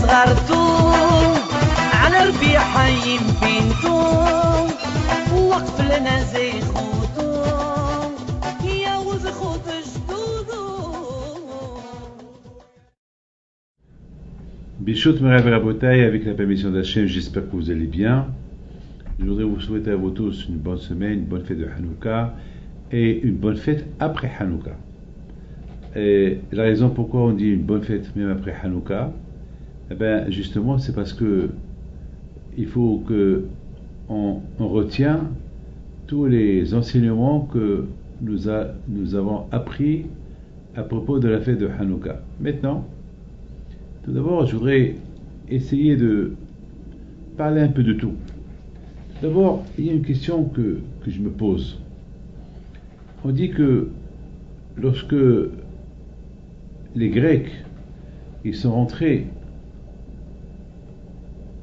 صغرتو على ربيع حي بنتو وقف لنا زي خوتو يا وز خوت جدودو. Bishot Merav Rabotai, avec la permission d'Hachem, j'espère que vous allez bien. Je voudrais vous souhaiter à vous tous une bonne semaine, une bonne fête de Hanouka et une bonne fête après Hanouka. Et la raison pourquoi on dit une bonne fête même après Hanouka, eh ben justement c'est parce que il faut que on retient tous les enseignements que nous avons appris à propos de la fête de Hanouka. Maintenant, tout d'abord, je voudrais essayer de parler un peu de tout. D'abord, il y a une question que je me pose. On dit que lorsque les Grecs ils sont rentrés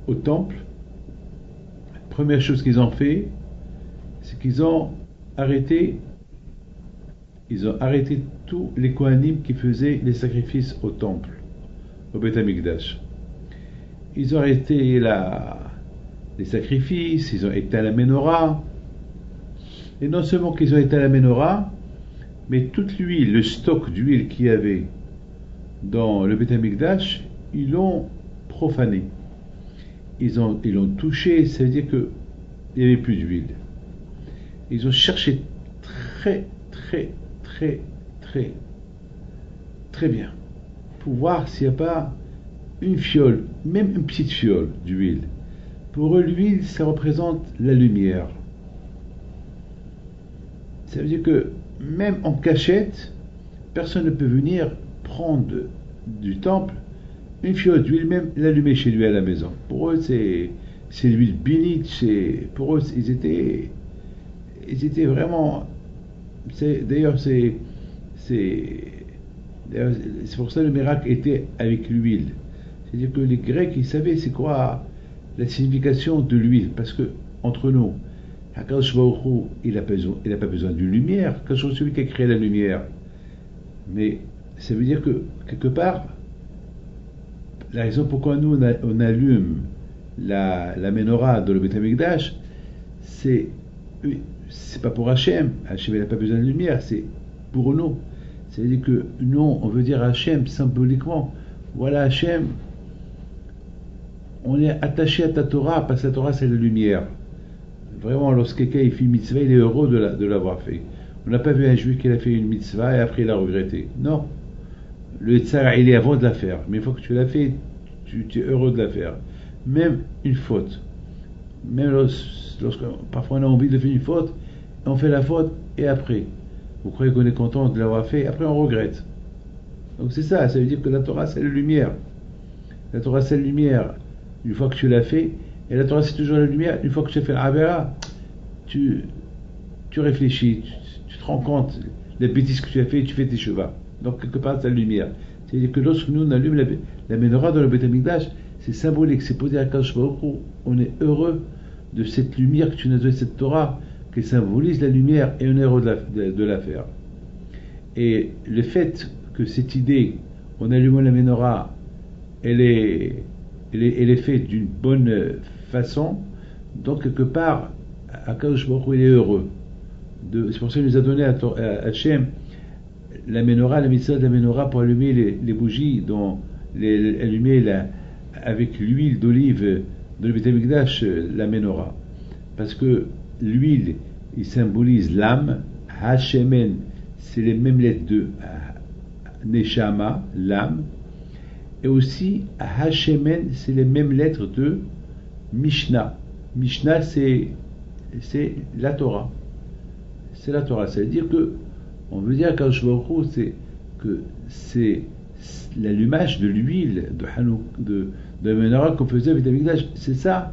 au temple, la première chose qu'ils ont fait, c'est qu'ils ont arrêté tous les Kohanim qui faisaient les sacrifices au temple, au Beth Amikdash. Ils ont arrêté les sacrifices, ils ont éteint la menorah. Et non seulement qu'ils ont éteint la menorah, mais toute l'huile, le stock d'huile qu'il y avait dans le Beth Amikdash, ils l'ont profané. Ils l'ont touché, ça veut dire qu'il n'y avait plus d'huile. Ils ont cherché très bien pour voir s'il n'y a pas une fiole, même une petite fiole d'huile. Pour eux, l'huile, ça représente la lumière. Ça veut dire que même en cachette, personne ne peut venir prendre du temple une fiole d'huile, même l'allumer chez lui à la maison. Pour eux, c'est l'huile bénite. Pour eux, ils étaient vraiment. D'ailleurs, c'est pour ça que le miracle était avec l'huile. C'est-à-dire que les Grecs, ils savaient c'est quoi la signification de l'huile, parce que entre nous, Hakadosh Baruch Hu, il n'a pas besoin d'une lumière, c'est celui qui a créé la lumière. Mais ça veut dire que quelque part, la raison pourquoi nous on allume la menorah dans le Beth Amikdash, c'est pas pour Hachem. Hachem n'a pas besoin de lumière, c'est pour nous. C'est-à-dire que nous, on veut dire à Hachem symboliquement, voilà Hachem, on est attaché à ta Torah, parce que la Torah c'est la lumière. Vraiment, lorsque quelqu'un fait une mitzvah, il est heureux de l'avoir fait. On n'a pas vu un juif qui a fait une mitzvah et après il a regretté. Non. Le tzara, il est avant de la faire. Mais une fois que tu l'as fait, tu es heureux de la faire. Même une faute. Même lorsque parfois on a envie de faire une faute, on fait la faute et après. Vous croyez qu'on est content de l'avoir fait, après on regrette. Donc c'est ça veut dire que la Torah c'est la lumière. La Torah c'est la lumière une fois que tu l'as fait, et la Torah c'est toujours la lumière une fois que tu as fait l'Avera. Tu réfléchis, tu te rends compte des bêtises que tu as fait, tu fais tes chevaux. Donc quelque part c'est la lumière. C'est-à-dire que lorsque nous on allume la menorah dans le Beth Amikdash, c'est symbolique, c'est pour dire à Kadosh Baruch Hu, on est heureux de cette lumière que tu nous as donnée, cette Torah qui symbolise la lumière, et on est heureux de la faire. Et le fait que cette idée, en allumant la menorah, elle est faite d'une bonne façon, donc quelque part, Akadosh Baruch Hu, il est heureux. C'est pour ça qu'il nous a donné à Hachem la menorah, la mitzvah de la menorah pour allumer les bougies, allumer avec l'huile d'olive de le Beth Amikdash, la menorah. Parce que l'huile, il symbolise l'âme. Hashemen, c'est les mêmes lettres de Neshama, l'âme. Et aussi, Hashemen, c'est les mêmes lettres de Mishnah. Mishnah, c'est la Torah. C'est la Torah. C'est-à-dire que, on veut dire qu'Akadosh Baruch Hu, c'est l'allumage de l'huile de la menorah qu'on faisait avec Amikdash. C'est ça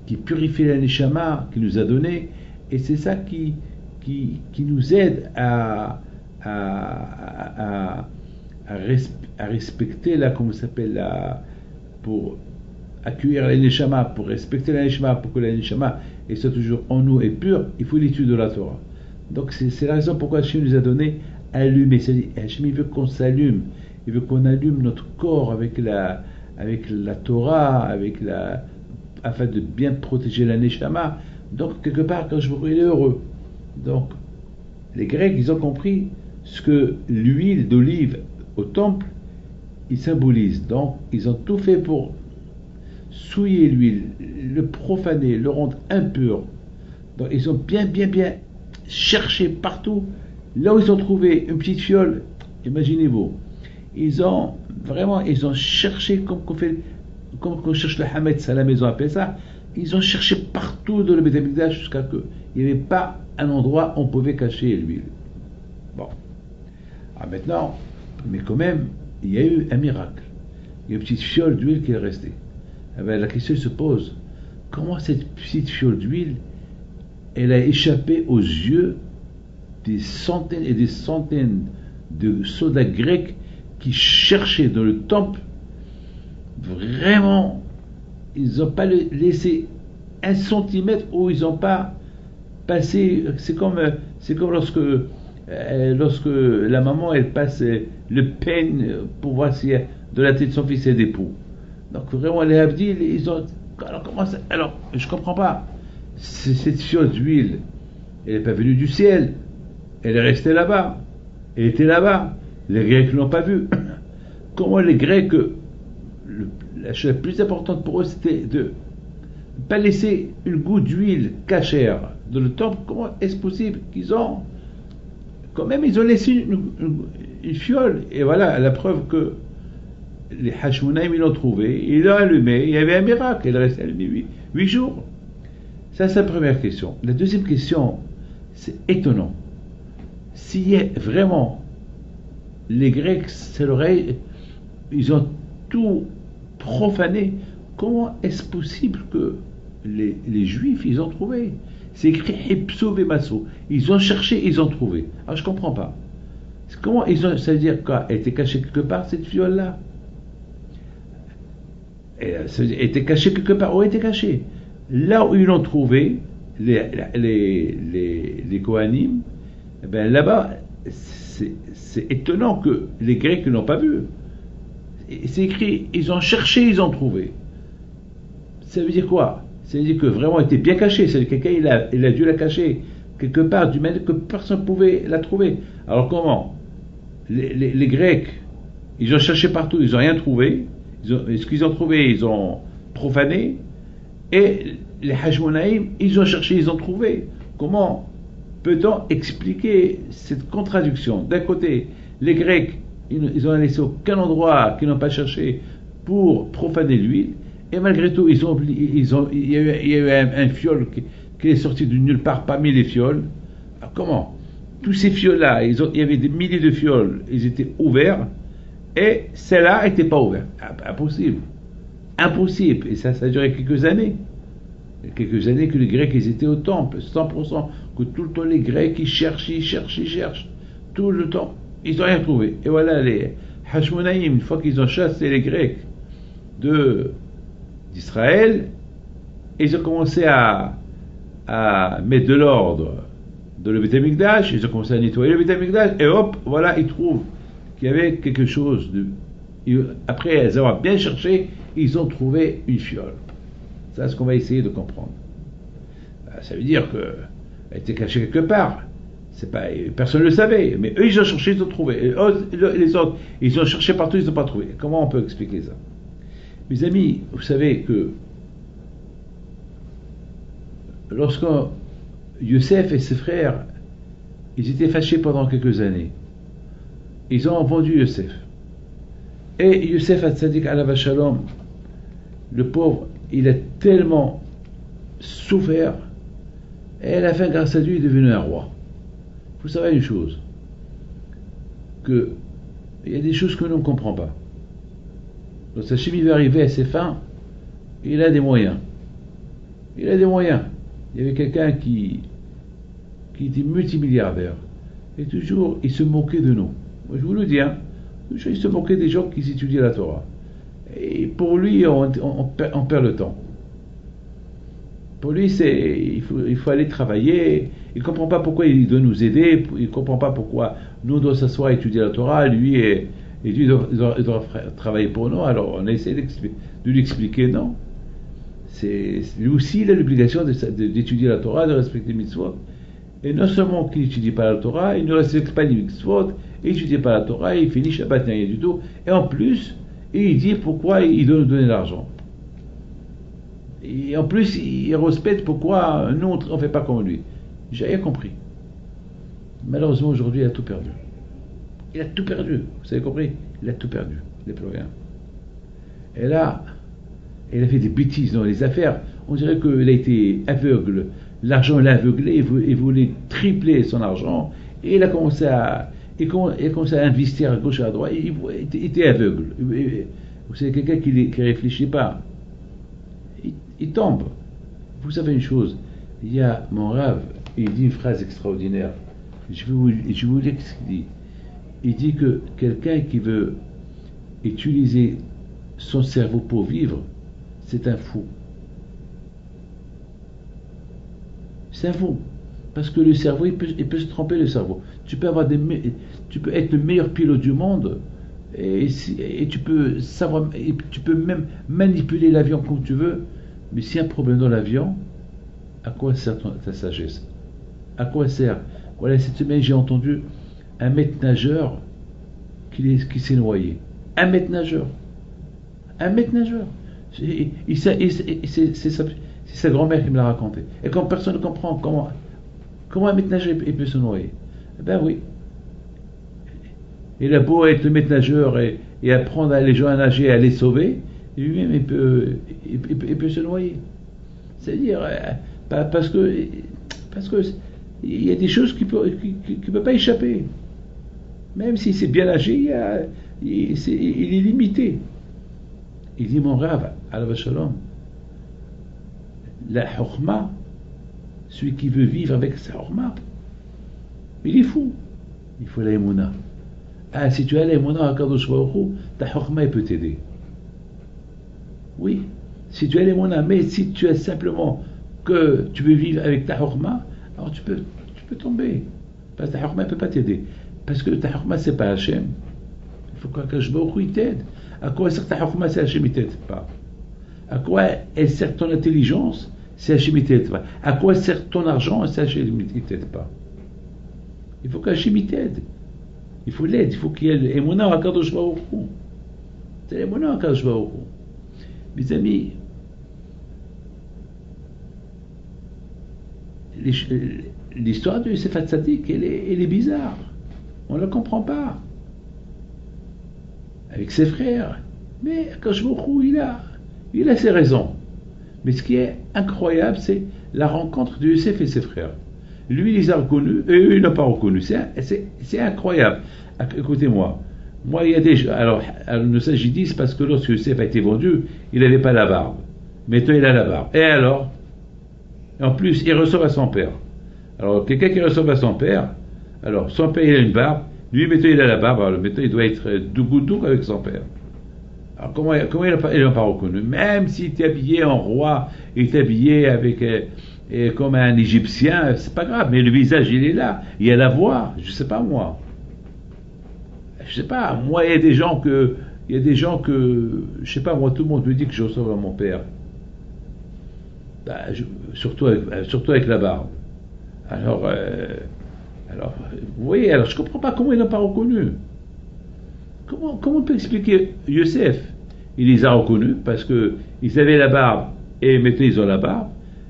qui purifie la neshama, qui nous a donné, et c'est ça qui nous aide à respecter pour accueillir la neshama, pour respecter la neshama, pour que la neshama soit toujours en nous et pure. Il faut l'étude de la Torah. Donc c'est la raison pourquoi Hachem nous a donné allumer. C'est-à-dire Hachem il veut qu'on s'allume, il veut qu'on allume notre corps avec avec la Torah, afin de bien protéger la Neshama. Donc, quelque part, quand je vous il est heureux. Donc, les Grecs, ils ont compris ce que l'huile d'olive au temple, il symbolise. Donc, ils ont tout fait pour souiller l'huile, le profaner, le rendre impur. Donc, ils ont bien cherché partout. Là où ils ont trouvé une petite fiole, imaginez-vous, ils ont cherché comme on cherche le Hametz à la maison à Pessah, ils ont cherché partout dans le Beth Amikdash jusqu'à que il n'y avait pas un endroit où on pouvait cacher l'huile. Bon. Alors maintenant, mais quand même, il y a eu un miracle. Il y a une petite fiole d'huile qui est restée. Eh bien, la question se pose, comment cette petite fiole d'huile, elle a échappé aux yeux des centaines et des centaines de soldats grecs qui cherchaient dans le temple. Vraiment, ils n'ont pas laissé un centimètre où ils n'ont pas passé. C'est comme lorsque la maman elle passe le peigne pour voir si de la tête de son fils et des poux. Donc vraiment les Abdil, ils ont. Alors je comprends pas. Cette fiole d'huile, elle n'est pas venue du ciel. Elle est restée là-bas. Elle était là-bas. Les Grecs ne l'ont pas vue. Comment les Grecs, la chose la plus importante pour eux, c'était de ne pas laisser une goutte d'huile cachère dans le temple. Comment est-ce possible qu'ils ont... Quand même, ils ont laissé une fiole. Et voilà la preuve que les Hashmonaïm, ils l'ont trouvé. Ils l'ont allumé. Il y avait un miracle. Elle restait allumée 8 jours. Ça, c'est la première question. La deuxième question, c'est étonnant. S'il y a vraiment les Grecs, c'est l'oreille, ils ont tout profané. Comment est-ce possible que les Juifs, ils ont trouvé? C'est écrit Hipso Vemasso. Ils ont cherché, ils ont trouvé. Alors je comprends pas. Comment ils ont, ça veut dire quoi? Elle était cachée quelque part, cette fiole-là? Elle était cachée quelque part. Où elle était cachée? Là où ils l'ont trouvé, les Kohanim, eh ben là-bas, c'est étonnant que les Grecs ne l'ont pas vu. C'est écrit, ils ont cherché, ils ont trouvé. Ça veut dire quoi? Ça veut dire que vraiment elle était bien cachée. C'est quelqu'un, il a dû la cacher quelque part, du manière que personne ne pouvait la trouver. Alors comment? Les Grecs, ils ont cherché partout, ils n'ont rien trouvé. Ce qu'ils ont trouvé, ils ont profané. Et les Hashmonaïm, ils ont cherché, ils ont trouvé. Comment peut-on expliquer cette contradiction? D'un côté, les Grecs, ils n'ont laissé aucun endroit qu'ils n'ont pas cherché pour profaner l'huile, et malgré tout, il y a eu un fiole qui est sorti de nulle part parmi les fioles. Alors comment? Tous ces fioles-là, il y avait des milliers de fioles, ils étaient ouverts, et celle-là n'était pas ouverte. Impossible. Impossible. Et ça a duré quelques années. Quelques années que les Grecs, ils étaient au temple, 100%, que tout le temps les Grecs, ils cherchent. Tout le temps. Ils n'ont rien trouvé. Et voilà, les Hashmonaïm, une fois qu'ils ont chassé les Grecs d'Israël, ils ont commencé à mettre de l'ordre dans le Beth Amikdash, ils ont commencé à nettoyer le Beth Amikdash, et hop, voilà, ils trouvent qu'il y avait quelque chose de... Après avoir bien cherché, ils ont trouvé une fiole. C'est ce qu'on va essayer de comprendre. Ça veut dire qu'elle était cachée quelque part. Personne ne le savait, mais eux, ils ont cherché, ils ont trouvé. Et les autres, ils ont cherché partout, ils n'ont pas trouvé. Comment on peut expliquer ça? Mes amis, vous savez que lorsque Youssef et ses frères, ils étaient fâchés pendant quelques années, ils ont vendu Youssef. Et Youssef Hatzadik Alav Shalom, le pauvre, il a tellement souffert, et à la fin, grâce à lui, il est devenu un roi. Vous savez une chose, qu'il y a des choses que nous ne comprenons pas. Lorsque Hachem va arriver à ses fins, il a des moyens. Il a des moyens. Il y avait quelqu'un qui était multimilliardaire, et toujours, il se moquait de nous. Moi, je vous le dis, hein, il se moquait des gens qui étudiaient la Torah. Et pour lui, on perd le temps. Pour lui, il faut aller travailler. Il ne comprend pas pourquoi il doit nous aider. Il ne comprend pas pourquoi nous, on doit s'asseoir et étudier la Torah. Lui, Et Dieu doit travailler pour nous. Alors on essaie de lui expliquer non. Lui aussi, il a l'obligation d'étudier la Torah, de respecter les mitzvot. Et non seulement qu'il n'étudie pas la Torah, il ne respecte pas les mitzvot, il n'étudie pas la Torah, il finit Shabbat, rien du tout. Et en plus, il dit pourquoi il doit nous donner l'argent. Et en plus, il respecte pourquoi nous, on ne fait pas comme lui. J'ai rien compris. Malheureusement, aujourd'hui, il a tout perdu. Il a tout perdu. Vous avez compris? Il a tout perdu. Il n'a plus rien. Et là, il a fait des bêtises dans les affaires. On dirait qu'il a été aveugle. L'argent l'a aveuglé. Il voulait tripler son argent. Et il a commencé à investir à gauche et à droite. Il était aveugle. Vous savez, quelqu'un qui ne réfléchit pas, il tombe. Vous savez une chose, il y a mon Rav, il dit une phrase extraordinaire. Je vais vous lire ce qu'il dit. Il dit que quelqu'un qui veut utiliser son cerveau pour vivre, c'est un fou. C'est un fou. Parce que le cerveau, il peut se tromper, le cerveau. Tu peux être le meilleur pilote du monde et tu peux savoir, et tu peux même manipuler l'avion comme tu veux, mais s'il y a un problème dans l'avion, à quoi sert ta sagesse? À quoi sert? Voilà, cette semaine, j'ai entendu un maître nageur qui s'est noyé. Un maître nageur. Un maître nageur. C'est sa grand-mère qui me l'a raconté. Et quand personne ne comprend comment un maître nageur peut se noyer. Eh ben oui. Il a beau être le maître nageur et apprendre les gens à nager et à les sauver, lui-même il peut se noyer. C'est-à-dire, parce que il y a des choses qui ne peuvent pas échapper. Même s'il sait bien nager, il est limité. Il dit, mon Rav, alav shalom, la chokma, celui qui veut vivre avec sa chokma, il est fou. Il faut la émouna. Ah, si tu as la émouna à Kadosh Baruch Hu, ta chokma, il peut t'aider. Oui, si tu as les monas, mais si tu as simplement que tu veux vivre avec ta chokma, alors tu peux tomber. Parce que ta chokma ne peut pas t'aider. Parce que ta chokma, c'est pas Hachem. Il faut qu'Akadosh Baruch Hu t'aide. À quoi sert ta chokma si Hachem ne t'aide pas? À quoi elle sert ton intelligence si Hachem ne t'aide pas? À quoi sert ton argent si Hachem ne t'aide pas? Il faut qu'Hachem t'aide. Il faut l'aide. Il faut qu'il y ait l'émouna à Kadosh Baruch Hu. C'est l'émouna à Kadosh Baruch Hu. Mes amis, l'histoire de Yosef Hatzadik, elle est bizarre. On ne la comprend pas. Avec ses frères. Mais Akadosh Baruch Hu, il a ses raisons. Mais ce qui est incroyable, c'est la rencontre de Yosef et ses frères. Lui, il les a reconnus, et eux, ils ne l'ont pas reconnus. C'est incroyable. Écoutez-moi. Moi, il y a des gens. Alors le Sage dit, c'est parce que lorsque Yosef a été vendu, il n'avait pas la barbe. Maintenant, il a la barbe. Et alors? En plus, il ressemble à son père. Alors, quelqu'un qui ressemble à son père, alors, son père, il a une barbe. Lui, maintenant, il a la barbe. Alors, maintenant, il doit être doux avec son père. Alors, comment il n'a pas reconnu? Même s'il était habillé en roi, il était habillé avec, comme un Égyptien, c'est pas grave. Mais le visage, il est là. Il y a la voix. Je sais pas, moi. Je sais pas, moi, il y a des gens que, je sais pas, moi, tout le monde me dit que je ressemble à mon père. Bah, surtout avec la barbe. Alors, vous voyez, alors je comprends pas comment ils n'ont pas reconnu. Comment on peut expliquer Yosef? Il les a reconnus parce que ils avaient la barbe et maintenant ils ont la barbe.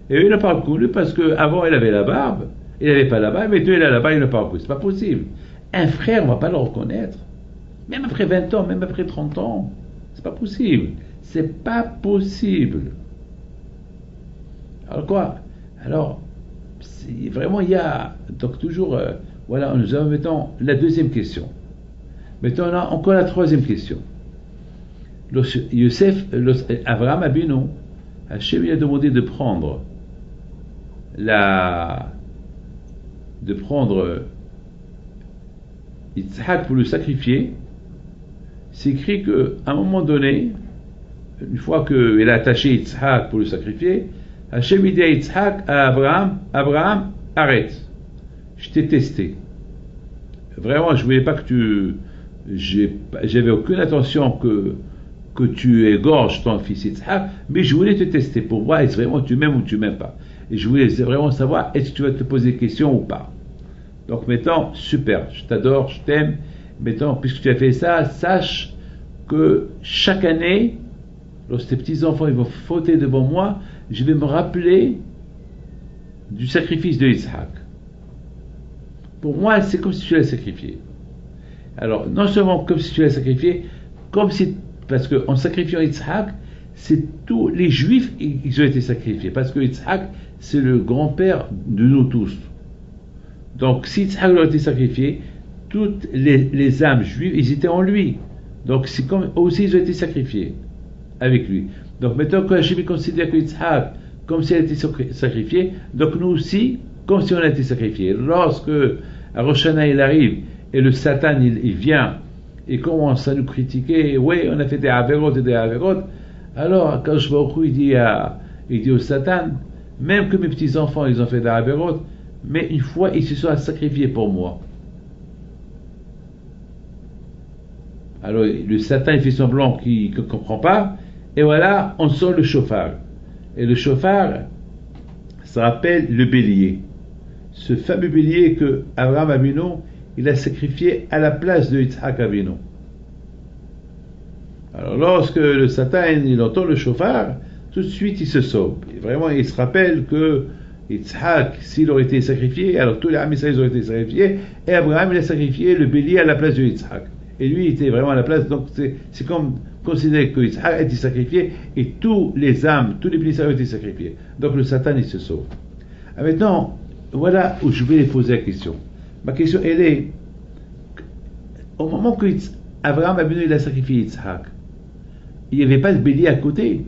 Et eux, ils n'ont pas reconnu parce qu'avant il avait la barbe, il n'avait pas la barbe, maintenant il a la barbe, il n'a pas reconnu. C'est pas possible. Un frère, on ne va pas le reconnaître. Même après 20 ans, même après 30 ans. C'est pas possible. C'est pas possible. Alors quoi? Alors, vraiment, il y a... Donc toujours, voilà, nous avons maintenant la deuxième question. Maintenant, on a encore la troisième question. Abraham Abinu, Hachem lui a demandé de prendre Yitzhak pour le sacrifier. C'est écrit qu'à un moment donné, une fois qu'il a attaché Yitzhak pour le sacrifier, Hachem dit à Yitzhak, à Abraham, arrête, je t'ai testé. Vraiment, je ne voulais pas que j'avais aucune intention que tu égorges ton fils Yitzhak, mais je voulais te tester pour voir est-ce vraiment tu m'aimes ou tu m'aimes pas. Et je voulais vraiment savoir est-ce que tu vas te poser des questions ou pas. Donc maintenant, super, je t'adore, je t'aime. Maintenant, puisque tu as fait ça, sache que chaque année, lorsque tes petits-enfants ils vont fauter devant moi, je vais me rappeler du sacrifice de Yitzhak. Pour moi, c'est comme si tu l'as sacrifié. Alors, non seulement comme si tu l'as sacrifié, comme si, parce qu'en sacrifiant Yitzhak, c'est tous les Juifs, ils ont été sacrifiés. Parce que Yitzhak, c'est le grand-père de nous tous. Donc, si Yitzhak a été sacrifié, toutes les âmes juives, ils étaient en lui. Donc, c'est comme aussi ils ont été sacrifiés avec lui. Donc, maintenant que Hachem considère que Yitzhak, comme s'il a été sacrifié, donc nous aussi, comme si on a été sacrifié. Lorsque à Rosh Hashanah il arrive et le Satan il vient et commence à nous critiquer, oui, on a fait des avérotes et des avérotes, alors quand je vois au il dit au Satan, même que mes petits-enfants ils ont fait des avérotes, mais une fois ils se sont sacrifiés pour moi. Alors le Satan il fait semblant qu'il ne comprend pas, et voilà, on sort le chauffard. Et le chauffard, ça rappelle le bélier. Ce fameux bélier que Abraham Avinu, il a sacrifié à la place de Yitzhak Avinu. Alors lorsque le Satan il entend le chauffard, tout de suite il se sauve. Et vraiment il se rappelle que Yitzhak, s'il aurait été sacrifié, alors tous les Amisraël auraient été sacrifiés, et Abraham il a sacrifié le bélier à la place de Yitzhak. Et lui il était vraiment à la place, donc c'est comme considérer que Yitzhak a été sacrifié et tous les âmes, tous les bénisseurs ont été sacrifiés. Donc le Satan il se sauve. Ah, maintenant, voilà où je vais poser la question. Ma question elle est, au moment que Abraham a venu il a sacrifié Yitzhak, il n'y avait pas de bélier à côté.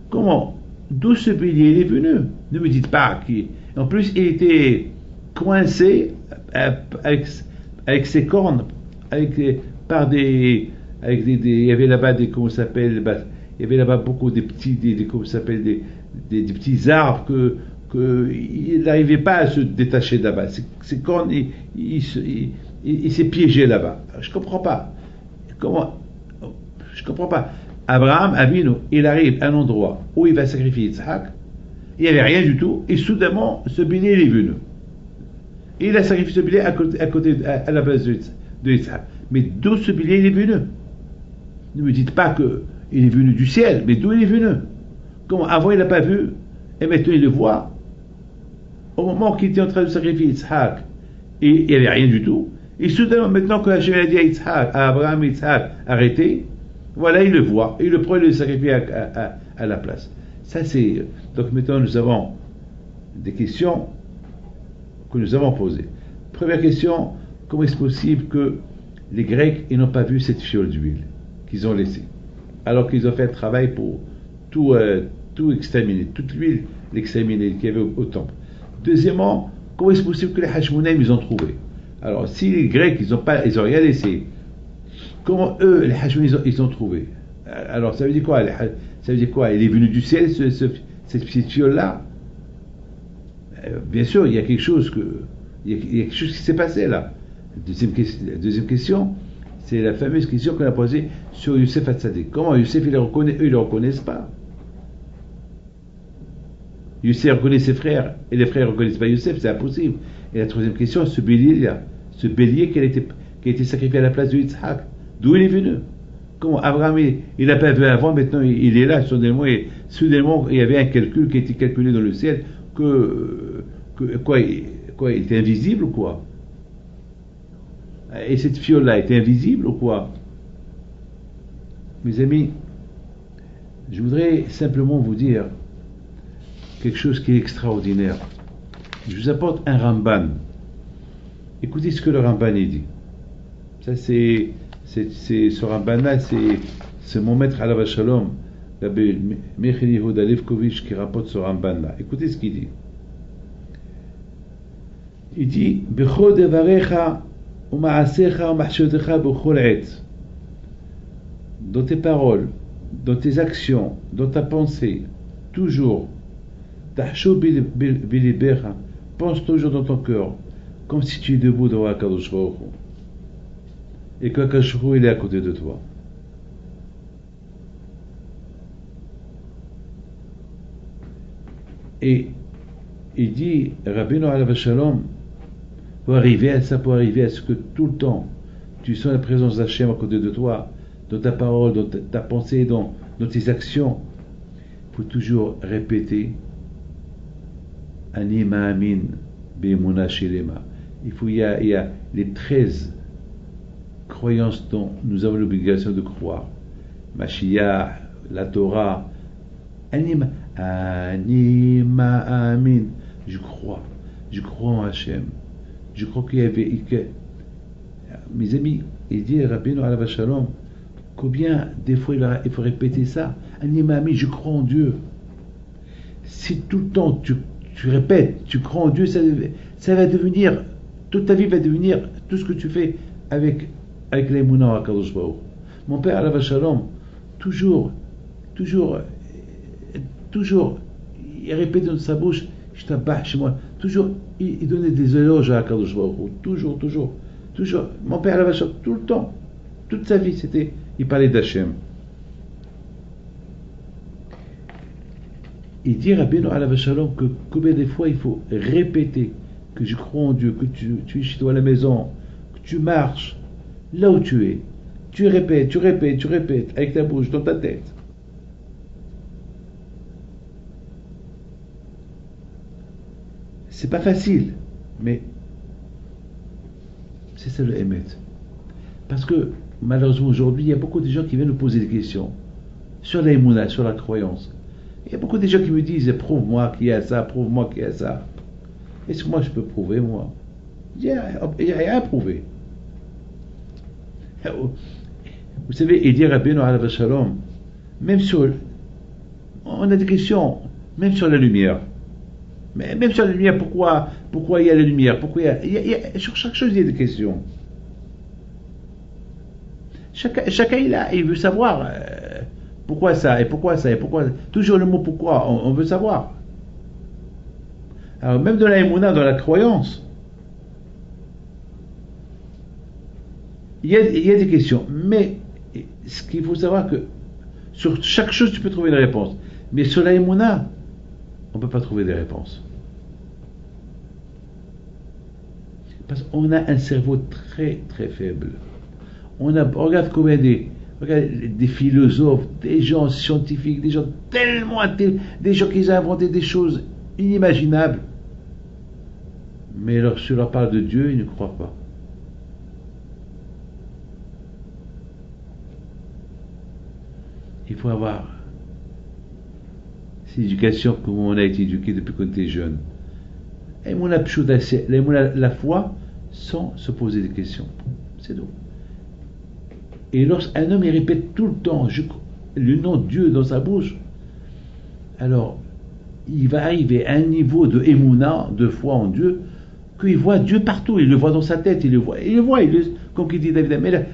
Comment? D'où ce bélier il est venu? Ne me dites pas qu'il. En plus il était coincé avec ses cornes, par des. Il y avait là-bas des, comment ça s'appelle, il y avait là-bas beaucoup de petits, comment ça s'appelle, des petits arbres il n'arrivait pas à se détacher de là-bas. Ses cornes, il s'est piégé là-bas. Je comprends pas. Comment? Je comprends pas. Abraham Avinu, il arrive à un endroit où il va sacrifier Yitzhak. Il n'y avait rien du tout, et soudainement, ce bélier il est venu. Et il a sacrifié ce bélier à la place de Yitzhak. Mais d'où ce bélier il est venu? Ne me dites pas qu'il est venu du ciel, mais d'où il est venu? Comment? Avant il n'a pas vu, et maintenant il le voit. Au moment qu'il était en train de sacrifier Yitzhak, et il n'y avait rien du tout, et soudainement, maintenant que Hachem a dit à Yitzhak, à Abraham Yitzhak, arrêtez, voilà, il le voit, et il le prend et le sacrifie à la place. Ça c'est. Donc maintenant nous avons des questions que nous avons posées. Première question, comment est-ce possible que les Grecs ils n'ont pas vu cette fiole d'huile qu'ils ont laissée, alors qu'ils ont fait un travail pour tout exterminer, toute l'huile l'exterminer qu'il y avait au temple. Deuxièmement, comment est-ce possible que les Hashmonaïm ils ont trouvé? Alors si les Grecs ils ont rien laissé, comment eux les Hashmonaïm ils ont trouvé? Alors ça veut dire quoi? Ça veut dire quoi? Il est venu du ciel cette petite fiole là? Bien sûr il y a quelque chose qui s'est passé là. Deuxième question, c'est la fameuse question qu'on a posée sur Youssef Hatzadik. Comment Youssef il les reconnaît? Eux ils ne le reconnaissent pas. Youssef reconnaît ses frères et les frères ne reconnaissent pas Youssef, c'est impossible. Et la troisième question, ce bélier qui a été sacrifié à la place de Yitzhak, d'où il est venu? Comment Abraham il n'a pas vu avant, maintenant il est là, soudainement il y avait un calcul qui a été calculé dans le ciel quoi, il était invisible ou quoi? Et cette fiole-là était invisible ou quoi? Mes amis, je voudrais simplement vous dire quelque chose qui est extraordinaire. Je vous apporte un Ramban. Écoutez ce que le Ramban dit. Ça ce Ramban-là, c'est mon maître Alav Shalom, Rabbi Michael Yehuda Levkovitch, qui rapporte ce Ramban-là. Écoutez ce qu'il dit. Il dit Bechol devarecha umaasecha umachshotecha bechol et. Dans tes paroles, dans tes actions, dans ta pensée, toujours, tahshu bilibecha, pense toujours dans ton cœur, comme si tu es debout devant Akadosh Baruch Hu. et qu'Akadosh Baruch Hu, il est à côté de toi. Et il dit, Rabbeinu Alav Shalom, pour arriver à ça, pour arriver à ce que tout le temps, tu sens la présence d'Hachem à côté de toi, dans ta parole, dans ta pensée, dans tes actions, il faut toujours répéter Ani Ma'amin Be'emuna Shelema. Il y a les 13 croyances dont nous avons l'obligation de croire. Mashiach, la Torah, Ani Ma'amin. Je crois en Hachem. Je crois qu'il y avait. Mes amis, il dit Rabbeinu Alav Shalom, combien des fois il faut répéter ça. Ani Ma'amin, je crois en Dieu. Si tout le temps tu répètes, tu crois en Dieu, ça va devenir, toute ta vie va devenir tout ce que tu fais avec l'Emunah à Kadosh Baruch. Mon père Alav Shalom, toujours, il répétait dans sa bouche, je t'abats chez moi. Toujours, il donnait des éloges à Kadosh Baruch. Toujours. Mon père Alav Shalom, tout le temps, toute sa vie, il parlait d'Hachem. Il dit Rabbeinu Alav Shalom que combien de fois il faut répéter que je crois en Dieu, que tu es chez toi à la maison, que tu marches là où tu es. Tu répètes avec ta bouche, dans ta tête. C'est pas facile, mais c'est ça le Emet. Parce que malheureusement aujourd'hui, il y a beaucoup de gens qui viennent nous poser des questions sur l'Emunah, sur la croyance. Il y a beaucoup de gens qui me disent prouve-moi qu'il y a ça, prouve-moi qu'il y a ça. Est-ce que moi je peux prouver, moi? Il n'y a rien à prouver. Vous savez, il dit Rabbeinu Alav Shalom, même sur. On a des questions, même sur la lumière. Mais même sur la lumière, pourquoi il y a la lumière? Pourquoi sur chaque chose, il y a des questions. Chacun il veut savoir pourquoi ça, et pourquoi ça, et pourquoi. Toujours le mot pourquoi, on veut savoir. Alors, même dans la Emunah, dans la croyance, il y a des questions. Mais ce qu'il faut savoir, que sur chaque chose, tu peux trouver une réponse. Mais sur la Emunah, on ne peut pas trouver des réponses. Parce qu'on a un cerveau très très faible. Regarde combien des philosophes, des gens scientifiques, des gens tellement des gens qui ont inventé des choses inimaginables. Mais lorsque je leur parle de Dieu, ils ne croient pas. Il faut avoir cette éducation comme on a été éduqué depuis qu'on était jeune. Et la foi sans se poser des questions. C'est tout. Et lorsqu'un homme il répète tout le temps le nom de Dieu dans sa bouche, alors il va arriver à un niveau de émouna, de foi en Dieu, qu'il voit Dieu partout. Il le voit dans sa tête, comme il dit David Amelech,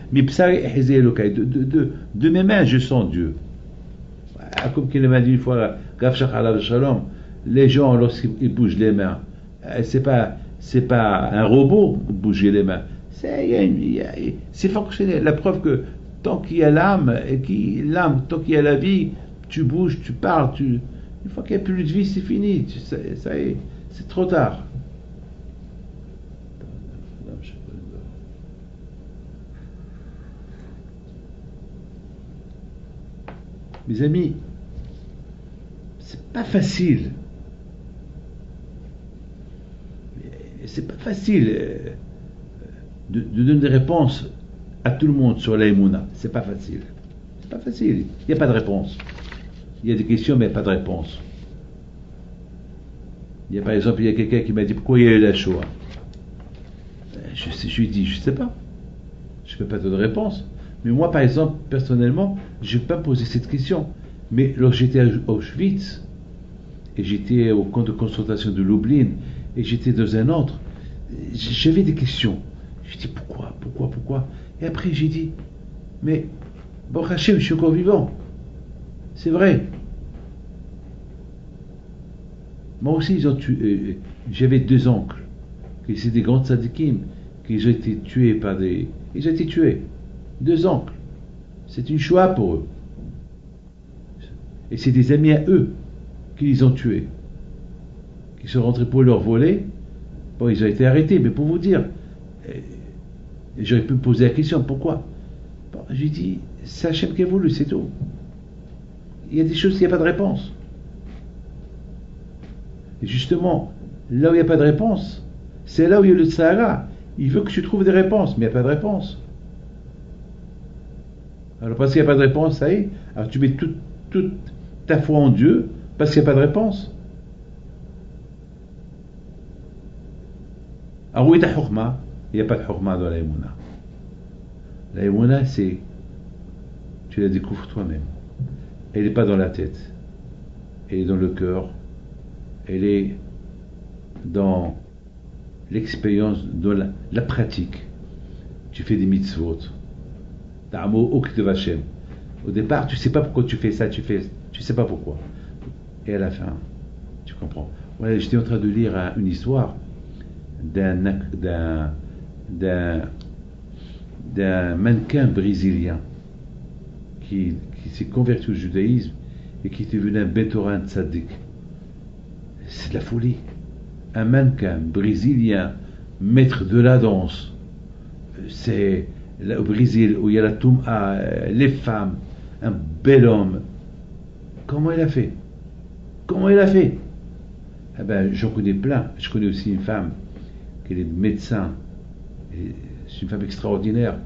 de mes mains je sens Dieu. Comme qu'il m'a dit une fois, Rav Shach Alav Shalom, les gens lorsqu'ils bougent les mains, c'est pas un robot bouger les mains. C'est fonctionnel. La preuve que tant qu'il y a l'âme, tant qu'il y a la vie, tu bouges, tu parles, une fois qu'il n'y a plus de vie, c'est fini. Ça y est, c'est trop tard. Mes amis, c'est pas facile. C'est pas facile de donner des réponses à tout le monde sur l'Emunah. C'est pas facile. C'est pas facile. Il n'y a pas de réponse. Il y a des questions, mais il n'y a pas de réponse. Par exemple, il y a quelqu'un qui m'a dit pourquoi il y a eu la Shoah. Je lui ai dit, je ne sais pas. Je ne peux pas te donner de réponse. Mais moi, par exemple, personnellement, je ne vais pas poser cette question. Mais lorsque j'étais à Auschwitz, et j'étais au camp de concentration de Lublin, et j'étais dans un autre, j'avais des questions. Je dis pourquoi. Et après j'ai dit, mais bon Hachem, je suis encore vivant. C'est vrai. Moi aussi, ils ont tué. J'avais 2 oncles, qui étaient des grands tzadikim, qui ont été tués par des. Ils ont été tués. 2 oncles. C'est une Shoah pour eux. Et c'est des amis à eux qui les ont tués. Qui sont rentrés pour leur voler. Bon, ils ont été arrêtés, mais pour vous dire, j'aurais pu me poser la question, pourquoi? Bon, j'ai dit, c'est Hachem qui a voulu, c'est tout. Il y a des choses, il n'y a pas de réponse. Et justement, là où il n'y a pas de réponse, c'est là où il y a le Sahara. Il veut que tu trouves des réponses, mais il n'y a pas de réponse. Alors parce qu'il n'y a pas de réponse, ça y est, alors tu mets toute ta foi en Dieu, parce qu'il n'y a pas de réponse. Alors où est ta hurma? Il n'y a pas de hurma dans la Emouna. La Emouna, c'est, tu la découvres toi-même. Elle n'est pas dans la tête, elle est dans le cœur, elle est dans l'expérience, dans la pratique. Tu fais des mitzvot. Au départ, tu ne sais pas pourquoi tu fais ça, tu sais pas pourquoi. Et à la fin, tu comprends. Ouais, j'étais en train de lire une histoire d'un mannequin brésilien qui s'est converti au judaïsme et qui est devenu un bétorin tzaddik. C'est de la folie. Un mannequin brésilien, maître de la danse, c'est au Brésil où il y a la Toum'a, les femmes, un bel homme. Comment il a fait? Comment il a fait? Eh ben, j'en connais plein. Je connais aussi une femme qui est médecin. C'est une femme extraordinaire.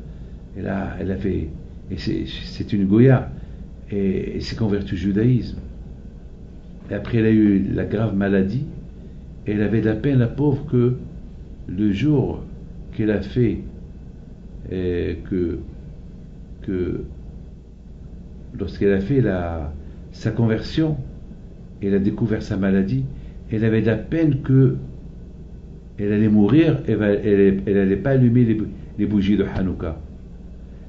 Elle a fait, et c'est une Goya, et s'est convertie au judaïsme. Et après, elle a eu la grave maladie, et elle avait de la peine, la pauvre, que le jour qu'elle a fait, que lorsqu'elle a fait sa conversion, elle a découvert sa maladie, elle avait de la peine que elle allait mourir, elle n'allait pas allumer les bougies de Hanouka.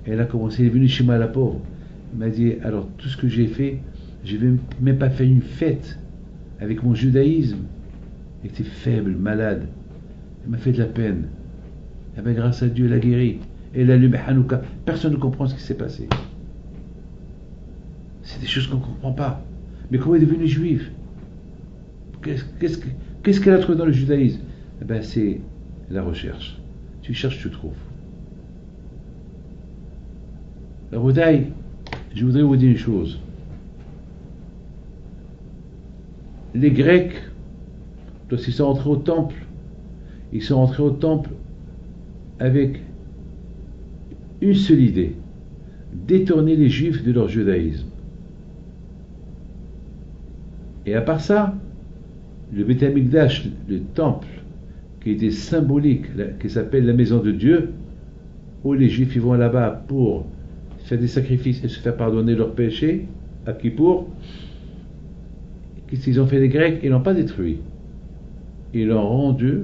Elle a commencé, elle est venue chez moi, la pauvre. Elle m'a dit, alors tout ce que j'ai fait, je n'ai même pas fait une fête avec mon judaïsme. Elle était faible, malade. Elle m'a fait de la peine. Et bien, grâce à Dieu, elle a guéri. Elle a allumé Hanouka. Personne ne comprend ce qui s'est passé. C'est des choses qu'on ne comprend pas. Mais comment elle est devenue juive? Qu'est-ce qu'elle a trouvé dans le judaïsme? Eh ben, c'est la recherche. Tu cherches, tu trouves. Rabotai, je voudrais vous dire une chose. Les Grecs, lorsqu'ils sont entrés au temple, ils sont entrés au temple avec une seule idée: détourner les Juifs de leur judaïsme. Et à part ça, le Beth Amikdash, le temple, qui était symbolique, qui s'appelle la maison de Dieu, où les Juifs ils vont là-bas pour faire des sacrifices et se faire pardonner leurs péchés, à Kippour. Qu'est-ce qu'ils ont fait les Grecs? Ils l'ont pas détruit. Ils l'ont rendu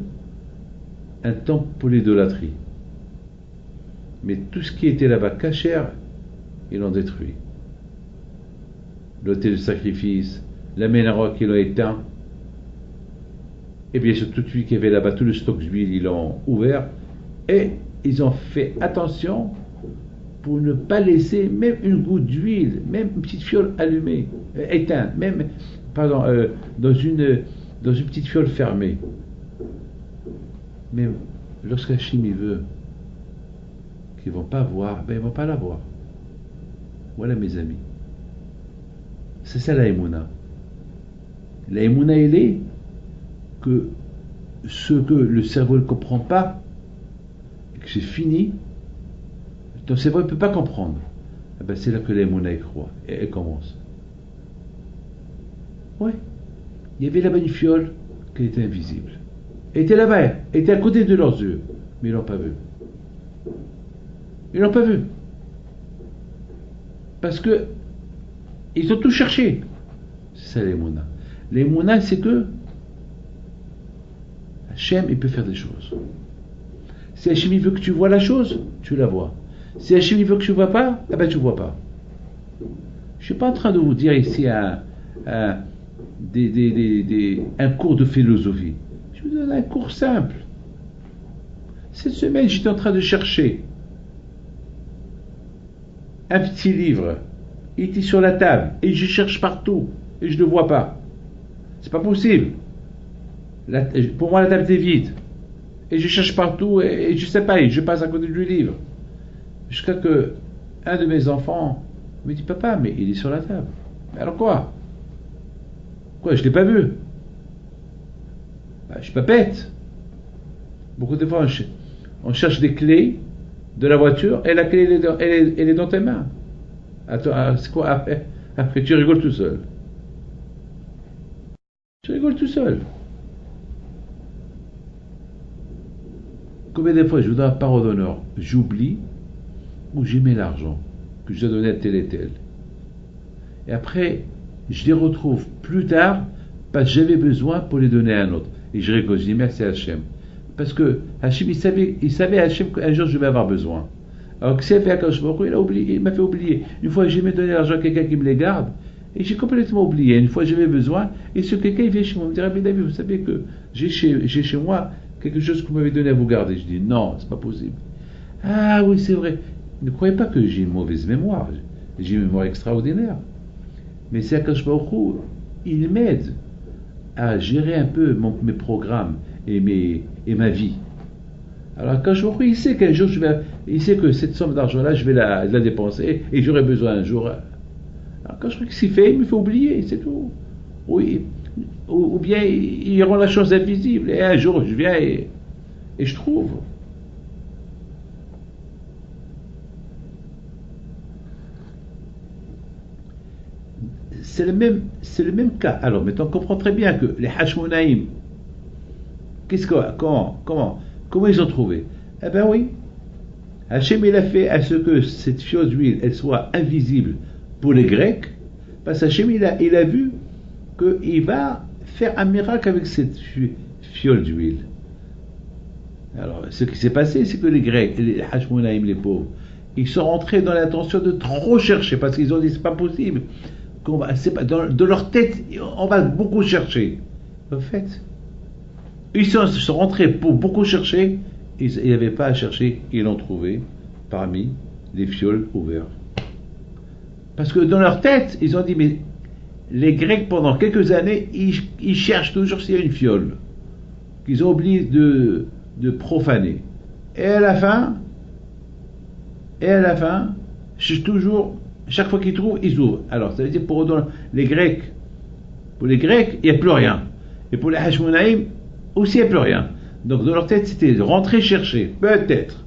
un temple pour l'idolâtrie. Mais tout ce qui était là-bas cachère, ils l'ont détruit. L'autel de sacrifice, la menorah qu'ils l'ont éteint, et bien sûr tout celui qui avait là-bas, tout le stock d'huile, ils l'ont ouvert, et ils ont fait attention pour ne pas laisser même une goutte d'huile, même une petite fiole allumée, éteinte, même, pardon, dans une petite fiole fermée. Mais lorsqu'Hachem il veut qu'ils ne vont pas voir, ben ils ne vont pas la voir. Voilà mes amis. C'est ça la Emouna. La Emouna, elle est que ce que le cerveau ne comprend pas, et que c'est fini, ton cerveau ne peut pas comprendre. Eh ben c'est là que la Emouna croit, et elle commence. Oui, il y avait là-bas une fiole qui était invisible. Elle était là-bas, elle était à côté de leurs yeux, mais ils ne l'ont pas vue. Ils ne l'ont pas vue. Parce que ils ont tout cherché. C'est ça l'Emouna. L'Emouna, c'est que Hachem, il peut faire des choses. Si Hachem il veut que tu vois la chose, tu la vois. Si Hachem il veut que tu ne vois pas, eh ben tu ne vois pas. Je ne suis pas en train de vous dire ici un cours de philosophie. Je vous donne un cours simple. Cette semaine, j'étais en train de chercher un petit livre, il était sur la table, et je cherche partout, et je ne le vois pas. C'est pas possible. Pour moi, la table était vide. Et je cherche partout, et je ne sais pas, et je passe à côté du livre. Jusqu'à que un de mes enfants me dit, papa, mais il est sur la table. Mais alors quoi? Quoi, je ne l'ai pas vu? Bah, je suis pas bête. Beaucoup de fois, on cherche des clés de la voiture, et la clé, elle est dans tes mains. Attends, c'est quoi après, tu rigoles tout seul. Tu rigoles tout seul. Combien de fois je vous donne un parole d'honneur, j'oublie où j'ai mis l'argent que je dois donner à tel et tel. Et après, je les retrouve plus tard parce que j'avais besoin pour les donner à un autre. Et je rigole, je dis merci à Hachem. Parce que Hachem, il savait Hachem qu'un jour je vais avoir besoin. Alors que c'est fait à Kadosh Baruch Hu, il m'a fait oublier. Une fois, j'ai donné l'argent à quelqu'un qui me les garde, et j'ai complètement oublié. Une fois, j'avais besoin, et ce quelqu'un, il vient chez moi, il me dit, Rabbi David, vous savez que j'ai chez moi quelque chose que vous m'avez donné à vous garder. Je dis, non, c'est pas possible. Ah oui, c'est vrai. Ne croyez pas que j'ai une mauvaise mémoire. J'ai une mémoire extraordinaire. Mais c'est à Kadosh Baruch Hu, il m'aide à gérer un peu mes programmes et ma vie. Alors quand je vois, il sait qu'un jour il sait que cette somme d'argent-là, je vais la dépenser et j'aurai besoin un jour. Alors quand je vois que c'est fait, il me fait oublier, c'est tout. Oui, ou bien il rend la chose invisible et un jour je viens et je trouve. C'est le même cas. Alors maintenant, on comprend très bien que les Hashmonaïm, comment ils ont trouvé? Eh bien oui, Hachem il a fait à ce que cette fiole d'huile elle soit invisible pour les Grecs, parce qu'Hachem il a vu qu'il va faire un miracle avec cette fiole d'huile. Alors ce qui s'est passé, c'est que les Grecs, les Hashmonaïm, les pauvres, ils sont rentrés dans l'intention de trop chercher, parce qu'ils ont dit c'est pas possible. De leur tête, on va beaucoup chercher. En fait, ils sont rentrés pour beaucoup chercher, ils n'y avaient pas à chercher, ils l'ont trouvé parmi les fioles ouvertes. Parce que dans leur tête, ils ont dit, mais les Grecs, pendant quelques années, ils cherchent toujours s'il y a une fiole, qu'ils ont oublié de profaner. Et à la fin, toujours, chaque fois qu'ils trouvent, ils ouvrent. Alors, ça veut dire pour les Grecs, il n'y a plus rien. Et pour les Hashmonaïm, aussi il n'y a plus rien. Donc dans leur tête, c'était de rentrer chercher, peut-être.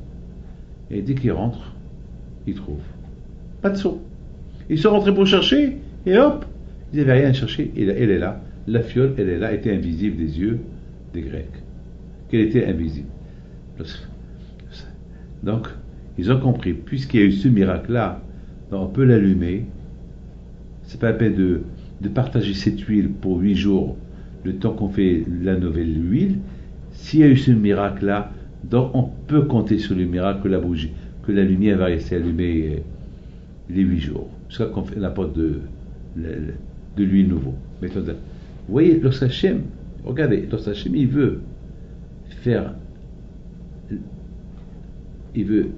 Et dès qu'ils rentrent, ils trouvent. Pas de saut. Ils sont rentrés pour chercher, et hop, ils n'avaient rien à chercher, et elle est là. La fiole, elle est là, était invisible des yeux des Grecs. Qu'elle était invisible. Donc, ils ont compris, puisqu'il y a eu ce miracle-là, on peut l'allumer. C'est pas la peine de partager cette huile pour 8 jours, le temps qu'on fait la nouvelle huile. S'il y a eu ce miracle-là, donc on peut compter sur le miracle que la lumière va rester allumée les 8 jours, jusqu'à qu'on fait l'apporte de l'huile nouveau. Mais vous voyez, lorsqu'Hachem, regardez, lorsqu'Hachem il veut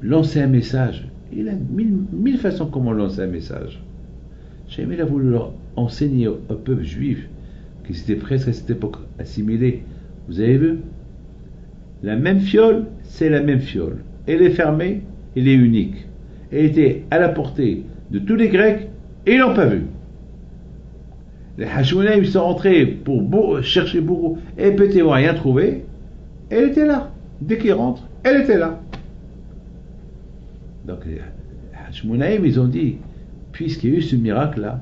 lancer un message, il a mille façons comment lancer un message. Hachem il a voulu leur enseigner au peuple juif qui s'était presque à cette époque assimilé. Vous avez vu? La même fiole, c'est la même fiole. Elle est fermée, elle est unique. Elle était à la portée de tous les Grecs et ils l'ont pas vue. Les Hashmonaïm sont rentrés pour chercher beaucoup et peut-être rien trouvé. Elle était là. Dès qu'ils rentrent, elle était là. Donc les Hashmonaïm, ils ont dit, puisqu'il y a eu ce miracle-là,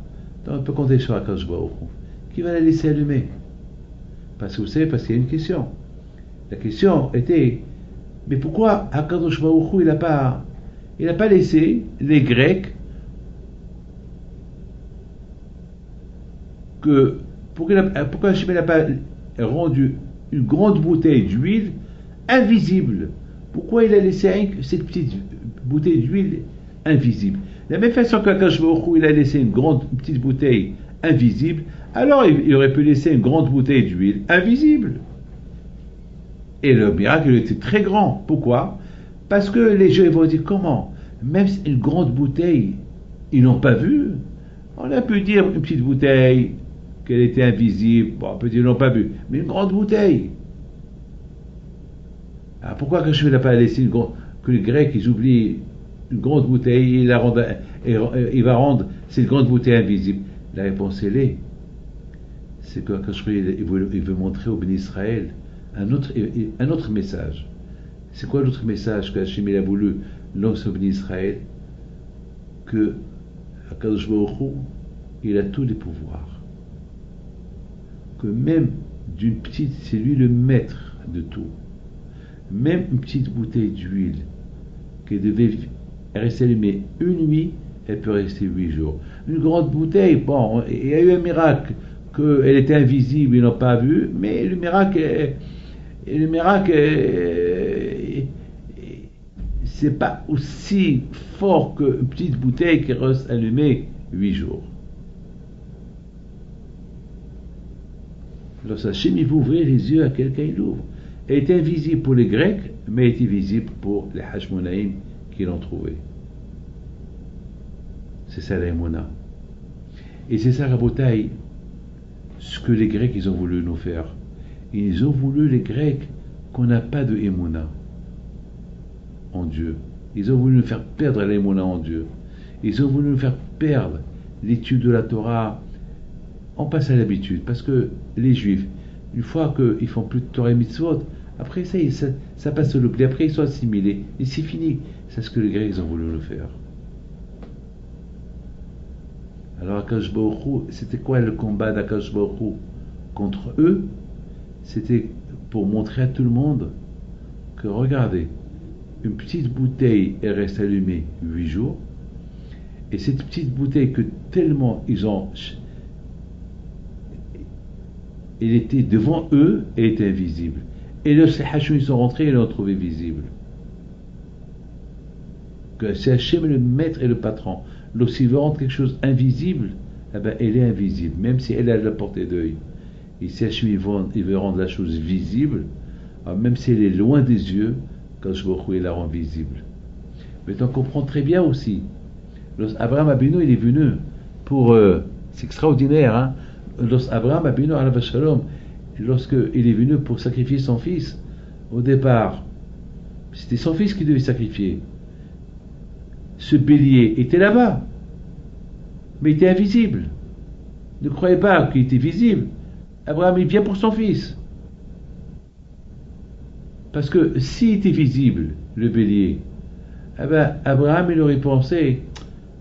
on peut compter sur Akadosh Baruch Hu, qui va la laisser allumer. Parce que vous savez, parce qu'il y a une question. La question était, mais pourquoi Akadosh Baruch Hu, il n'a pas laissé les Grecs pourquoi Hachem n'a pas rendu une grande bouteille d'huile invisible? Pourquoi il a laissé cette petite bouteille d'huile invisible? De la même façon qu'Akadosh Baruch Hu, il a laissé une petite bouteille invisible, alors il aurait pu laisser une grande bouteille d'huile invisible. Et le miracle était très grand. Pourquoi? Parce que les gens vont dire, comment? Même une grande bouteille, ils n'ont pas vu. On a pu dire une petite bouteille, qu'elle était invisible, bon, on peut dire ils n'ont pas vu, mais une grande bouteille. Alors pourquoi que je ne vais pas laisser que les Grecs ils oublient une grande bouteille et il va rendre cette grande bouteille invisible? La réponse c'est que il veut montrer au béni Israël un autre message. C'est quoi l'autre message que Hachem a voulu lancer au béni Israël? Que Akadosh Baruch Hu, il a tous les pouvoirs. Que même d'une petite, c'est lui le maître de tout. Même une petite bouteille d'huile qui devait rester allumée une nuit, elle peut rester 8 jours. Une grande bouteille, bon, il y a eu un miracle, qu'elle était invisible, ils n'ont pas vu, mais le miracle, c'est pas aussi fort qu'une petite bouteille qui reste allumée 8 jours. Alors Hachem, il veut ouvrir les yeux à quelqu'un, il l'ouvre. Elle était invisible pour les Grecs, mais elle était visible pour les Hashmonaïm qui l'ont trouvé. C'est ça la Emouna. Et c'est ça, Rabotaï, ce que les Grecs ils ont voulu nous faire. Ils ont voulu, les Grecs, qu'on n'a pas de Emouna en Dieu. Ils ont voulu nous faire perdre l'Emouna en Dieu. Ils ont voulu nous faire perdre l'étude de la Torah. On passe à l'habitude, parce que les Juifs, une fois qu'ils font plus de Torah et Mitzvot, après ça passe au l'oubli, après ils sont assimilés, et c'est fini. C'est ce que les Grecs ont voulu nous faire. Alors Akadosh Baruch Hu, c'était quoi le combat d'Akadosh Baruch Hu contre eux? C'était pour montrer à tout le monde que, regardez, une petite bouteille, elle reste allumée 8 jours, et cette petite bouteille que tellement elle était devant eux, elle était invisible. Et lorsque les Hachou ils sont rentrés, ils l'ont trouvée visible. Que c'est Hachem le maître et le patron. Lorsqu'il veut rendre quelque chose invisible, eh ben, elle est invisible, même si elle a de la portée d'œil. Et si Hachem il veut rendre la chose visible, même si elle est loin des yeux, quand je vois il la rend visible. Mais on comprend très bien aussi. Abraham Abinu, il est venu pour... c'est extraordinaire, hein? Abraham Abinu, alav shalom, lorsqu'il est venu pour sacrifier son fils, au départ, c'était son fils qui devait sacrifier. Ce bélier était là-bas, mais il était invisible. Ne croyez pas qu'il était visible. Abraham, il vient pour son fils. Parce que s'il était visible, le bélier, eh ben, Abraham, il aurait pensé,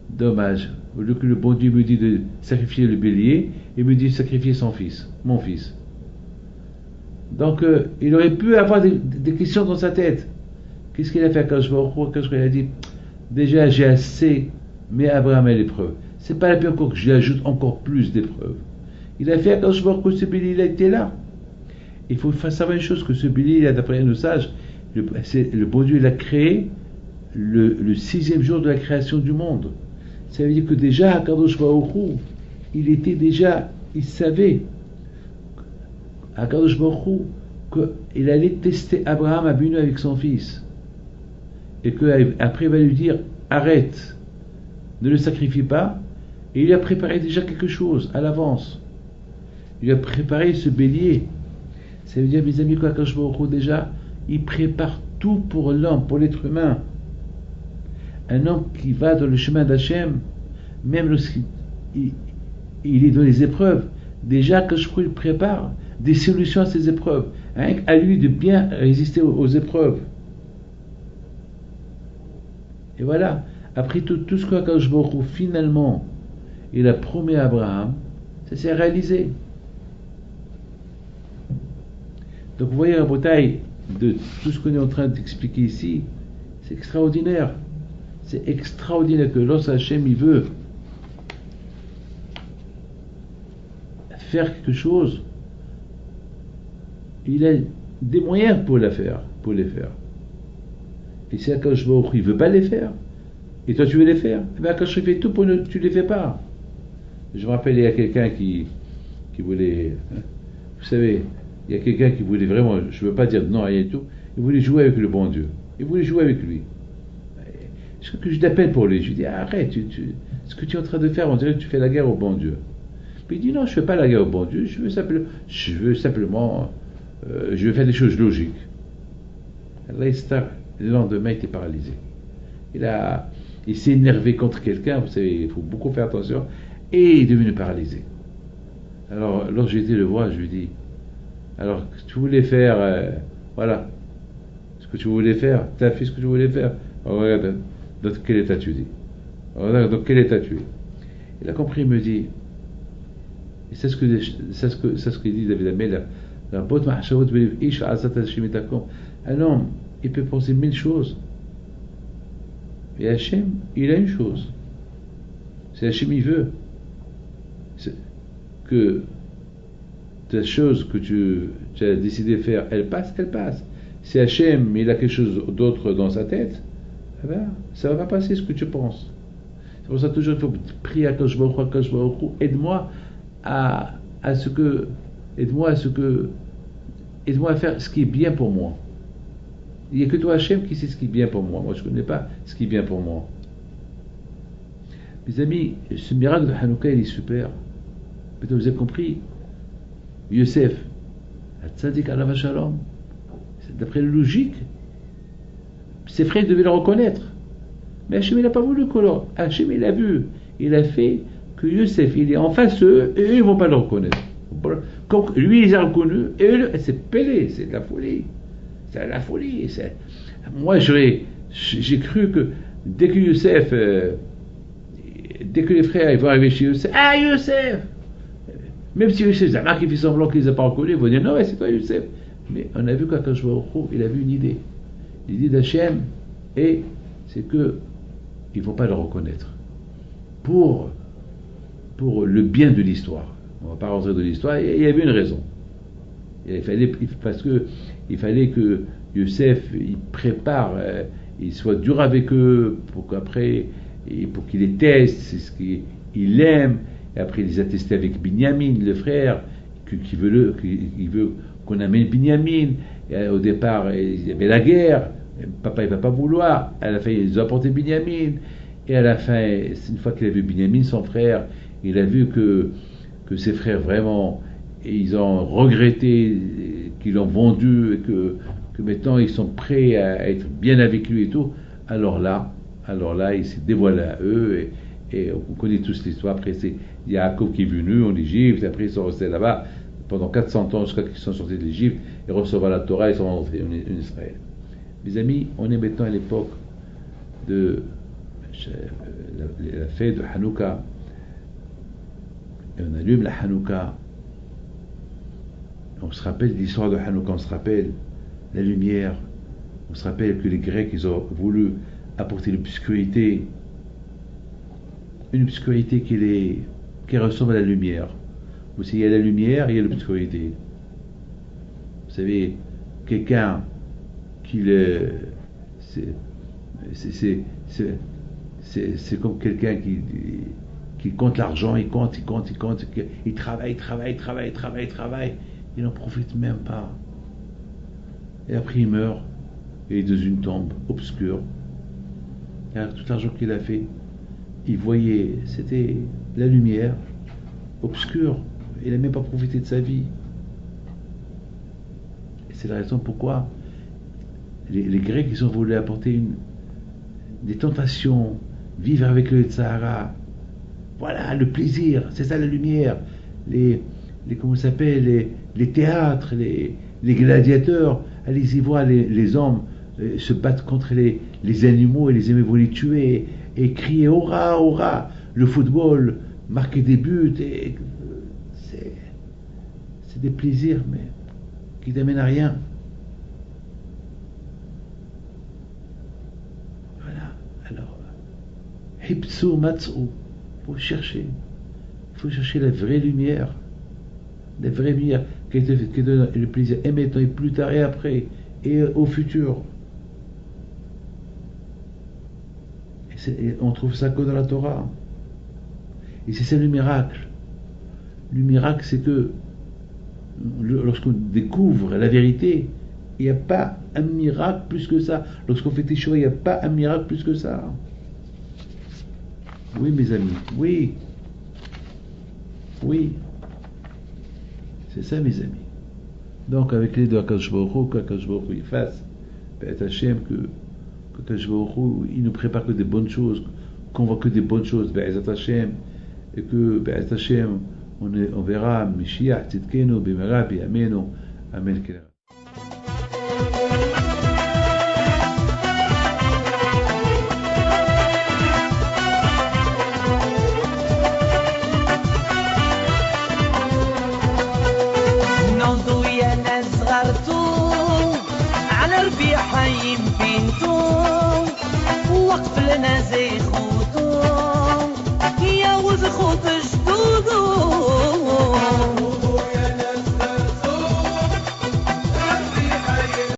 dommage, au lieu que le bon Dieu me dit de sacrifier le bélier, il me dit de sacrifier son fils, mon fils. Donc, il aurait pu avoir des questions dans sa tête. Qu'est-ce qu'il a fait quand je vois au cours? Qu'est-ce qu'il a dit? Déjà, j'ai assez, mais Abraham a l'épreuve. C'est pas la peine encore que je lui ajoute encore plus d'épreuves. Il a fait quand je vois que ce bélier, il a été là. Il faut savoir une chose, que ce bélier, d'après nos sages, le bon Dieu, il a créé le 6e jour de la création du monde. Ça veut dire que déjà, Akadosh Baruch Hu, il savait, Akadosh Baruch Hu, qu'il allait tester Abraham Abinu avec son fils. Et qu'après il va lui dire, arrête, ne le sacrifie pas. Et il a préparé déjà quelque chose à l'avance. Il a préparé ce bélier. Ça veut dire, mes amis, qu'Akadosh Baruch Hu, déjà, il prépare tout pour l'homme, pour l'être humain. Un homme qui va dans le chemin d'Hachem, même lorsqu'il est dans les épreuves, déjà Akadosh Baruch Hu, il prépare des solutions à ces épreuves, hein, à lui de bien résister aux épreuves. Et voilà, après tout ce qu'Akadosh Baruch Hu, finalement, il a promis à Abraham, ça s'est réalisé. Donc vous voyez la bataille de tout ce qu'on est en train d'expliquer ici, c'est extraordinaire. C'est extraordinaire que lorsque Hachem il veut faire quelque chose, il a des moyens pour les faire. Et si Akadosh Baruch Hu, il ne veut pas les faire, et toi tu veux les faire, eh bien Akadosh Baruch Hu fait tout pour tu ne les fais pas. Je me rappelle, il y a quelqu'un qui voulait, vous savez, il y a quelqu'un qui voulait vraiment, je ne veux pas dire non, rien et tout, il voulait jouer avec le bon Dieu. Il voulait jouer avec lui. Je l'appelle pour lui. Je lui dis, arrête, ce que tu es en train de faire, on dirait que tu fais la guerre au bon Dieu. Puis il dit, non, je ne fais pas la guerre au bon Dieu, je veux simplement je veux faire des choses logiques. Allah, le lendemain, il était paralysé. Il s'est énervé contre quelqu'un, vous savez, il faut beaucoup faire attention, et il est devenu paralysé. Alors, lorsque j'ai été le voir, je lui dis, alors, tu voulais faire, voilà, ce que tu voulais faire, tu as fait ce que tu voulais faire. Alors, regarde, dans quel état tu dis? Regarde, dans quel état tu es? Il a compris, il me dit, et c'est ce que dit David Amelach, un homme, il peut penser 1000 choses. Et Hachem, il a une chose. C'est Hachem, il veut que ta chose que tu as décidé de faire, elle passe, elle passe. Si Hachem, il a quelque chose d'autre dans sa tête, eh ben, ça va pas passer ce que tu penses. C'est pour ça que toujours il faut prier à Kadosh Baruch Hu, aide-moi à faire ce qui est bien pour moi. Il n'y a que toi, Hachem, qui sait ce qui est bien pour moi. Moi, je ne connais pas ce qui est bien pour moi. Mes amis, ce miracle de Hanouka, il est super. Peut-être vous avez compris. Yosef, Tzadik Alav Shalom, d'après la logique, ses frères devaient le reconnaître. Mais Hachem, il n'a pas voulu que Hachem, il a vu. Il a fait que Yosef, il est en face d'eux et eux, ils ne vont pas le reconnaître. Comme lui, il les a reconnus et eux, c'est Pélé, c'est de la folie. C'est de la folie. Moi, j'ai cru que dès que Yosef, dès que les frères ils vont arriver chez Yosef, ah Yosef! Même si Yosef, Zama qui fait semblant qu'il ne les a pas reconnus, ils vont dire non, ouais, c'est toi Yosef. Mais on a vu qu'Akadosh Baruch Hu, il a vu une idée. L'idée d'Hachem, et c'est que ils ne vont pas le reconnaître. Pour le bien de l'histoire. On ne va pas rentrer dans l'histoire, il y avait une raison. Il fallait que Yosef il prépare, il soit dur avec eux pour qu'après, pour qu'il les teste, c'est ce qu'il aime, et après il les a testés avec Binyamin, le frère, qui veut qu'on amène Binyamin, et au départ il y avait la guerre, papa il ne va pas vouloir, à la fin ils ont apporté Binyamin, et à la fin, une fois qu'il a vu Binyamin, son frère, il a vu que ses frères vraiment, ils ont regretté qu'ils l'ont vendu et que maintenant ils sont prêts à être bien avec lui et tout. Alors là, il s'est dévoilé à eux et on connaît tous l'histoire. Après, c'est Yaakov qui est venu en Égypte, après ils sont restés là-bas pendant 400 ans jusqu'à qu'ils sont sortis de l'Égypte et recevoir la Torah, ils sont rentrés en Israël. Mes amis, on est maintenant à l'époque de la fête de Hanouka. Et on allume la Hanouka. On se rappelle de l'histoire de Hanouka, on se rappelle la lumière, on se rappelle que les Grecs, ils ont voulu apporter l'obscurité, une obscurité qui ressemble à la lumière. Vous savez, il y a la lumière et il y a l'obscurité. Vous savez, quelqu'un c'est comme quelqu'un qui compte l'argent, il compte, il travaille, il n'en profite même pas. Et après il meurt, et il est dans une tombe obscure. Car tout l'argent qu'il a fait, il voyait, c'était la lumière obscure. Il n'a même pas profité de sa vie. Et c'est la raison pourquoi les Grecs, ils ont voulu apporter des tentations, vivre avec le Sahara. Voilà, le plaisir, c'est ça la lumière. Comment ça s'appelle, les théâtres, les gladiateurs, allez-y voir les hommes se battre contre les animaux et les aimer vous les tuer et crier hurrah, hurrah. Le football, marquer des buts, c'est des plaisirs, mais qui t'amènent à rien. Voilà, alors, hipsu matsu, il faut chercher la vraie lumière. La vraie lumière qui donne le plaisir et maintenant et plus tard et après et au futur. Et on trouve ça que dans la Torah. Et c'est ça le miracle. Le miracle, c'est que lorsqu'on découvre la vérité, il n'y a pas un miracle plus que ça. Lorsqu'on fait Teshuvah, il n'y a pas un miracle plus que ça. Oui, mes amis, oui, oui, c'est ça, mes amis. Donc, avec l'aide de Akadosh Baruch Hu, qu'Akadosh Baruch Hu il fasse, Be'ez Hashem, qu'Akadosh Baruch Hu, il nous prépare que des bonnes choses, qu'on voit que des bonnes choses, Be'ez Hashem, et que Be'ez Hashem, on verra Mashiach Tzidkenu, Bimera, Biyamenu, Amen. نوضوا يا ناس صغرتوا على ربيع حي بنتو وقف لنا زي خوتو